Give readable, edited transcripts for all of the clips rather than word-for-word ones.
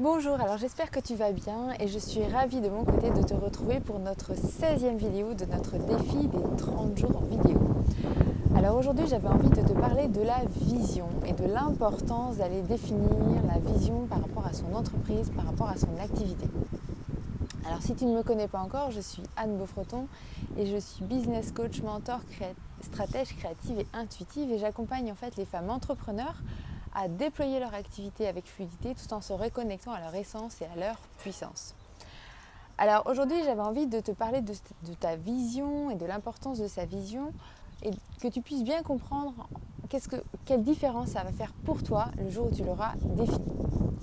Bonjour, alors j'espère que tu vas bien et je suis ravie de mon côté de te retrouver pour notre 16e vidéo de notre défi des 30 jours en vidéo. Alors aujourd'hui j'avais envie de te parler de la vision et de l'importance d'aller définir la vision par rapport à son entreprise, par rapport à son activité. Alors si tu ne me connais pas encore, je suis Anne Beaufreton et je suis business coach, mentor, stratège créative et intuitive et j'accompagne en fait les femmes entrepreneurs à déployer leur activité avec fluidité tout en se reconnectant à leur essence et à leur puissance. Alors aujourd'hui j'avais envie de te parler de ta vision et de l'importance de sa vision et que tu puisses bien comprendre quelle différence ça va faire pour toi le jour où tu l'auras définie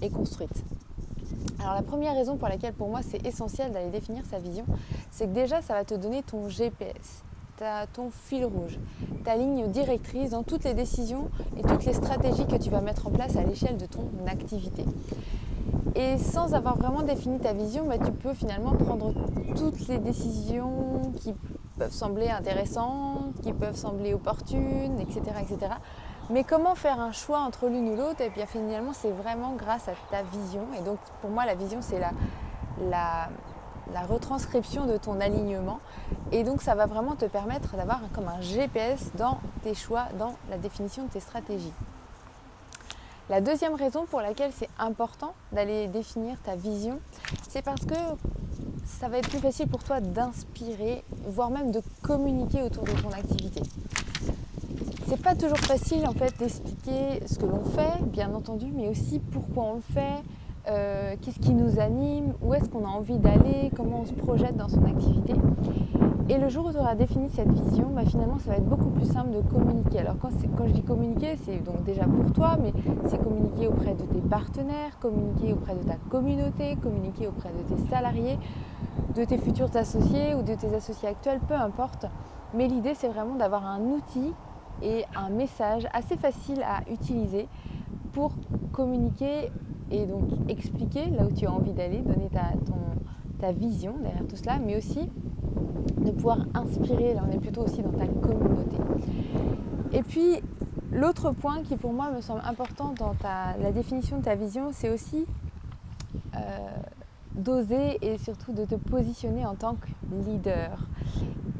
et construite. Alors la première raison pour laquelle pour moi c'est essentiel d'aller définir sa vision, c'est que déjà ça va te donner ton GPS, ton fil rouge, ta ligne directrice dans toutes les décisions et toutes les stratégies que tu vas mettre en place à l'échelle de ton activité. Et sans avoir vraiment défini ta vision, tu peux finalement prendre toutes les décisions qui peuvent sembler intéressantes, qui peuvent sembler opportunes, etc. etc. Mais comment faire un choix entre l'une ou l'autre? Et bien finalement, c'est vraiment grâce à ta vision. Et donc pour moi, la vision, c'est la retranscription de ton alignement. Et donc ça va vraiment te permettre d'avoir comme un GPS dans tes choix, dans la définition de tes stratégies. La deuxième raison pour laquelle c'est important d'aller définir ta vision, c'est parce que ça va être plus facile pour toi d'inspirer, voire même de communiquer autour de ton activité. C'est pas toujours facile en fait d'expliquer ce que l'on fait, bien entendu, mais aussi pourquoi on le fait, qu'est-ce qui nous anime, où est-ce qu'on a envie d'aller, comment on se projette dans son activité. Et le jour où tu auras défini cette vision, finalement ça va être beaucoup plus simple de communiquer. Alors quand je dis communiquer, c'est donc déjà pour toi, mais c'est communiquer auprès de tes partenaires, communiquer auprès de ta communauté, communiquer auprès de tes salariés, de tes futurs associés ou de tes associés actuels, peu importe. Mais l'idée c'est vraiment d'avoir un outil et un message assez facile à utiliser pour communiquer et donc expliquer là où tu as envie d'aller, donner ta vision derrière tout cela, mais aussi de pouvoir inspirer, là on est plutôt aussi dans ta communauté. Et puis l'autre point qui pour moi me semble important dans la définition de ta vision, c'est aussi d'oser et surtout de te positionner en tant que leader.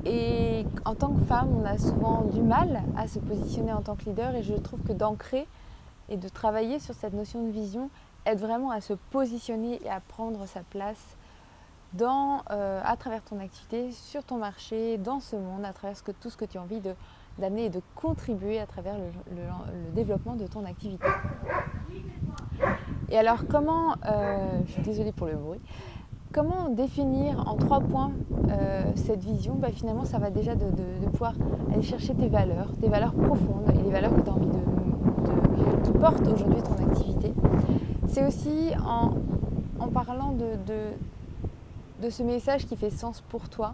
Et en tant que femme, on a souvent du mal à se positionner en tant que leader et je trouve que d'ancrer et de travailler sur cette notion de vision aide vraiment à se positionner et à prendre sa place à travers ton activité, sur ton marché, dans ce monde, à travers tout ce que tu as envie d'amener et de contribuer à travers le développement de ton activité. Et alors je suis désolée pour le bruit, comment définir en 3 points cette vision? Finalement, ça va déjà de pouvoir aller chercher tes valeurs profondes et les valeurs que tu as envie qui portent aujourd'hui ton activité. C'est aussi en parlant de ce message qui fait sens pour toi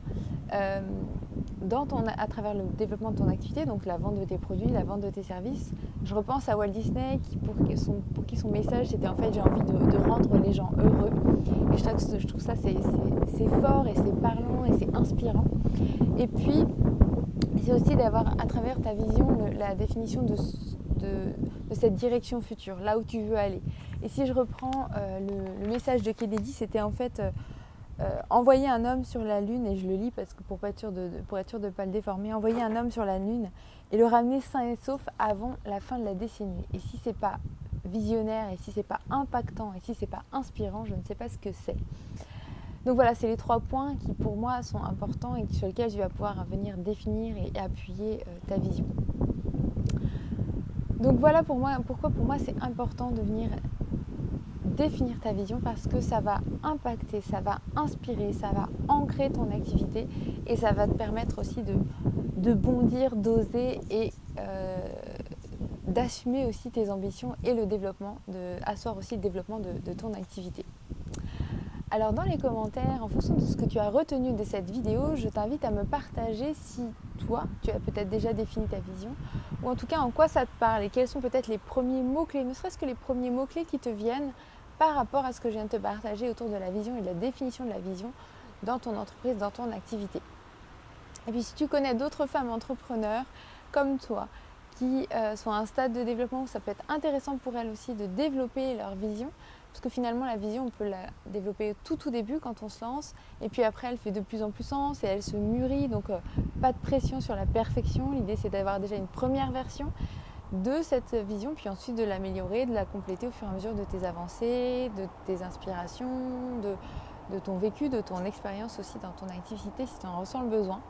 à travers le développement de ton activité, donc la vente de tes produits, la vente de tes services. Je repense à Walt Disney pour qui son message c'était en fait j'ai envie de rendre les gens heureux. Et je trouve ça c'est fort et c'est parlant et c'est inspirant. Et puis c'est aussi d'avoir à travers ta vision la définition de cette direction future, là où tu veux aller. Et si je reprends le message de Kennedy, c'était en fait envoyer un homme sur la Lune, et je le lis parce que pour être sûr de ne pas le déformer, envoyer un homme sur la Lune et le ramener sain et sauf avant la fin de la décennie. Et si c'est pas visionnaire, et si c'est pas impactant, et si c'est pas inspirant, je ne sais pas ce que c'est. Donc voilà, c'est les 3 points qui pour moi sont importants et sur lesquels tu vas pouvoir venir définir et appuyer ta vision. Donc voilà pourquoi pour moi c'est important de venir définir ta vision, parce que ça va impacter, ça va inspirer, ça va ancrer ton activité et ça va te permettre aussi de bondir, d'oser et d'assumer aussi tes ambitions et asseoir aussi le développement de ton activité. Alors dans les commentaires, en fonction de ce que tu as retenu de cette vidéo, je t'invite à me partager si toi, tu as peut-être déjà défini ta vision, ou en tout cas en quoi ça te parle et quels sont peut-être les premiers mots-clés, ne serait-ce que les premiers mots-clés qui te viennent par rapport à ce que je viens de te partager autour de la vision et de la définition de la vision dans ton entreprise, dans ton activité. Et puis si tu connais d'autres femmes entrepreneurs comme toi qui sont à un stade de développement où ça peut être intéressant pour elles aussi de développer leur vision, Parce que finalement, la vision, on peut la développer au tout début quand on se lance. Et puis après, elle fait de plus en plus sens et elle se mûrit. Donc, pas de pression sur la perfection. L'idée, c'est d'avoir déjà une première version de cette vision, puis ensuite de l'améliorer, de la compléter au fur et à mesure de tes avancées, de tes inspirations, de ton vécu, de ton expérience aussi dans ton activité si tu en ressens le besoin.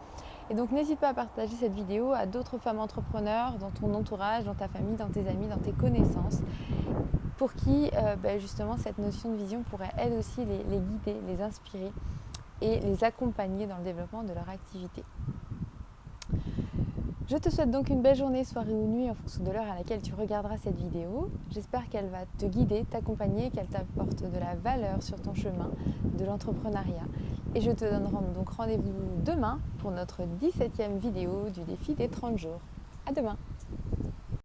Et donc n'hésite pas à partager cette vidéo à d'autres femmes entrepreneurs dans ton entourage, dans ta famille, dans tes amis, dans tes connaissances, pour qui justement cette notion de vision pourrait elle aussi les guider, les inspirer et les accompagner dans le développement de leur activité. Je te souhaite donc une belle journée, soirée ou nuit en fonction de l'heure à laquelle tu regarderas cette vidéo. J'espère qu'elle va te guider, t'accompagner, qu'elle t'apporte de la valeur sur ton chemin de l'entrepreneuriat. Et je te donne donc rendez-vous demain pour notre 17e vidéo du défi des 30 jours. À demain!